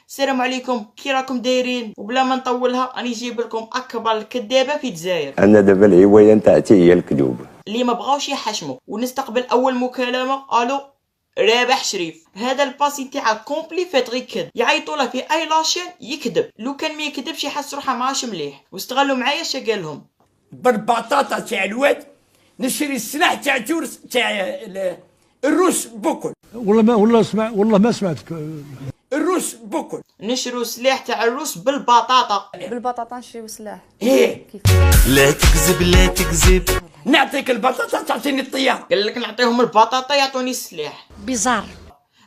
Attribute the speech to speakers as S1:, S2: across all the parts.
S1: السلام عليكم، كي راكم دايرين؟ وبلا ما نطولها راني جايب لكم اكبر الكذابه في الجزائر.
S2: انا دابا الهوايه نتاعتي هي الكذوب.
S1: اللي ما بغاوش يحشموا. ونستقبل اول مكالمه. الو رابح شريف، هذا الباسي تاع كومبلي فات غير كذب، يعيطوا له في اي لاشين يكذب، لو كان ما يكذبش يحس روحه ماهاش مليح. واستغلوا معايا اش قال لهم.
S3: بالبطاطا تاع الواد نشري السلاح تاع تورس تاع الروس بوكل.
S4: والله ما سمعتك.
S3: الروس بوكل
S1: نشروا سلاح تاع الروس بالبطاطا.
S5: بالبطاطا نشريو سلاح.
S3: ايه
S5: كيف؟
S6: لا تكذب لا تكذب.
S3: نعطيك البطاطا تعطيني الطياره.
S1: قال لك نعطيهم البطاطا يعطوني السلاح.
S5: بيزار.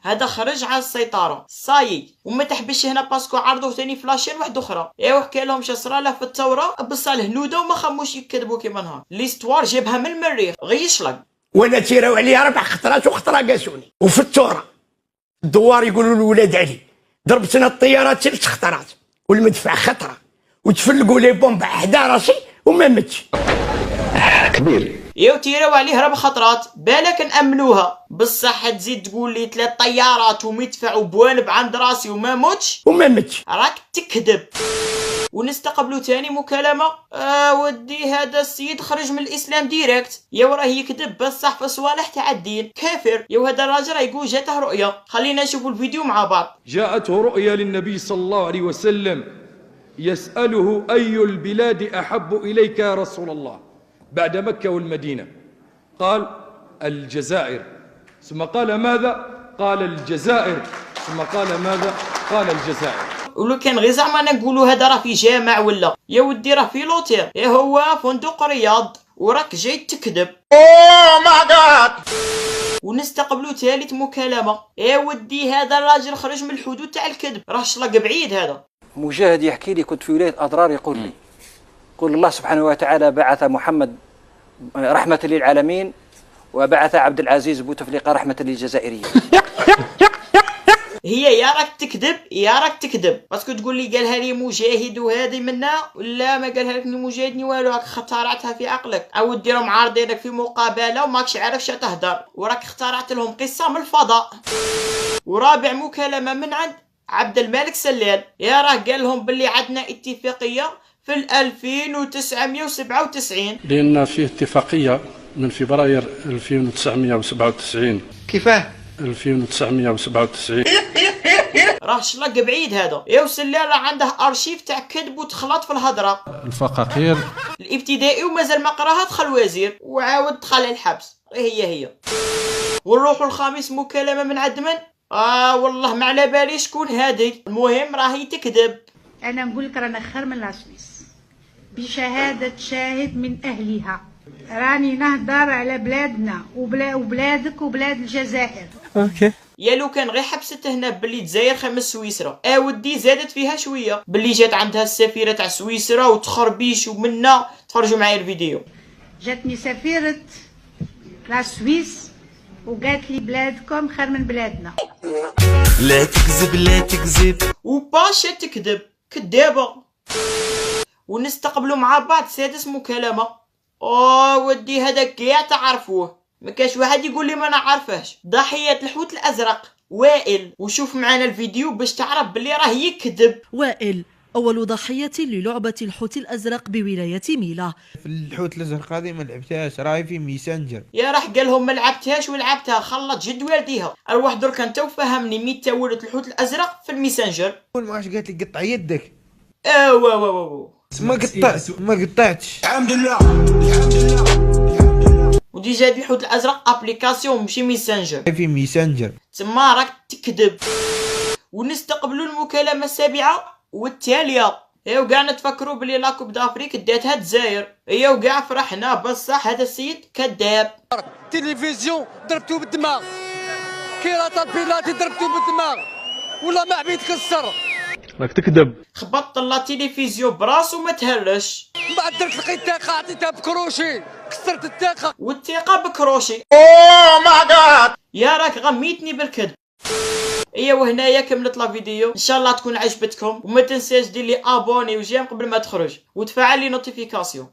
S1: هذا خرج على السيطره صايي، وما تحبش هنا باسكو عرضوه ثاني فلاشين واحده اخرى. ايوا حكى لهم شا صراله في الثوره بصح الهنوده وما خموش يكذبوا كيما نهار. ليستوار جابها من المريخ غير يشلق.
S3: وانا تيراو عليا 4 خطرات وخطره قاسوني. وفي الثوره الدوار يقولوا لولاد علي ضربتنا الطيارات 3 خطرات والمدفع خطره وتفلقوا لي بومب حدا راسي وما متش.
S2: كبير.
S1: ياو تيراو عليه 4 خطرات بالك نأمنوها، بصح تزيد تقول لي 3 طيارات ومدفع وبوانب عند راسي وما موتش راك تكذب. ونستقبلوا تاني مكالمة. ودي هذا السيد خرج من الاسلام ديريكت. يا راه يكذب بصح في صوالح تاع الدين كافر. يا هذا الراجل يقول جاته رؤيا. خلينا نشوفوا الفيديو مع بعض.
S7: جاءته رؤيا للنبي صلى الله عليه وسلم يسأله أي البلاد أحب إليك يا رسول الله بعد مكة والمدينة؟ قال الجزائر. ثم قال ماذا؟ قال الجزائر. ثم قال ماذا؟ قال الجزائر.
S1: ولو كان غير زعما نقولوا هذا راه في جامع ولا يا ودي راه في لوتيل، هو فندق رياض وراك جاي تكذب.
S3: اوه ماي جاد.
S1: ونستقبلوا ثالث مكالمة. يا ودي هذا الراجل خرج من الحدود تاع الكذب، راه شلق بعيد هذا.
S8: مجاهد يحكي لي كنت في ولاية أضرار يقول لي يقول الله سبحانه وتعالى بعث محمد رحمة للعالمين وبعث عبد العزيز بوتفليقة رحمة للجزائريين.
S1: هي يا راك تكذب يا راك تكذب، باسكو تقول لي قالها لي مجاهد وهذه منا ولا ما قالها لك مجاهد ني والو، راك اخترعتها في عقلك. او ديرهم عارضينك في مقابله وماكش عارف شا تهدر وراك اخترعت لهم قصه من الفضاء. ورابع مكالمه من عند عبد الملك سلال. يا راه قال لهم باللي عندنا اتفاقيه في 2997
S4: لان في اتفاقيه من فبراير 1997.
S3: كيفاه
S4: 1997
S1: راه شلق بعيد هذا. يا سلال راه عنده ارشيف تاع كذب وتخلط في الهضره.
S4: الفقاقير
S1: الابتدائي ومازال ما قراها دخل وزير وعاود دخل الحبس. هي ونروحوا الخامس مكالمه من عند من؟ والله ما على بالي شكون هادي. المهم راهي تكذب.
S9: انا نقول لك رانا خير من لاسويس بشهاده شاهد من اهلها. راني نهضر على بلادنا وبلادك وبلاد الجزائر.
S4: اوكي.
S1: يا لو كان غير حبست هنا باللي الجزائر خمس سويسرا، ودي زادت فيها شويه باللي جات عندها السفيره تاع سويسرا وتخربيش ومنا. تفرجوا معايا الفيديو.
S9: جاتني سفيره لا سويس وقالت لي بلادكم خير من بلادنا.
S6: لا تكذب لا تكذب.
S1: وباشا تكذب كذابه. ونستقبلوا مع بعض سادس مكالمه. ودي هذا كاع تعرفوه، ما كاش واحد يقول لي ما نعرفهش. ضحيه الحوت الازرق وائل. وشوف معنا الفيديو باش تعرف بلي راه يكذب.
S10: وائل أول ضحية للعبة الحوت الأزرق بولاية ميلا.
S11: في الحوت الأزرق هذه ما لعبتهاش، راهي في ميسنجر.
S1: يا راح قال لهم ما لعبتهاش ولعبتها، خلط جد والديها. اروح درك انت وفهمني ميتا ولد الحوت الازرق في الميسنجر.
S11: واش قالت لي قطع يدك؟ ما قطعتش.
S6: الحمد لله.
S1: ودي جاد الحوت الازرق ابليكاسيون ماشي ميسنجر.
S11: في ميسنجر
S1: تما راك تكذب. ونستقبلوا المكالمه السابعه والتاليه. وكاع نتفكروا بلي لاكوب دافريك داتها الجزائر. وكاع فرحنا بصح هذا السيد كذاب.
S3: تلفزيون ضربتو بالدماغ، كيراطه بيلاتي ضربتو بالدماغ ولا ما عبيد كسر.
S4: راك تكذب.
S1: خبطت لا تلفزيون براسو ما تهرش.
S3: من بعد درت لقيت الثقه عطيتها بكروشي كسرت الثقه.
S1: والثقه بكروشي.
S3: اوه ماي جاد.
S1: يا راك غميتني بالكذب. وهنايا كملت لا فيديو. ان شاء الله تكون عجبتكم وما تنساش دير لي ابوني وجيم قبل ما تخرج وتفعل لي نوتيفيكاسيون.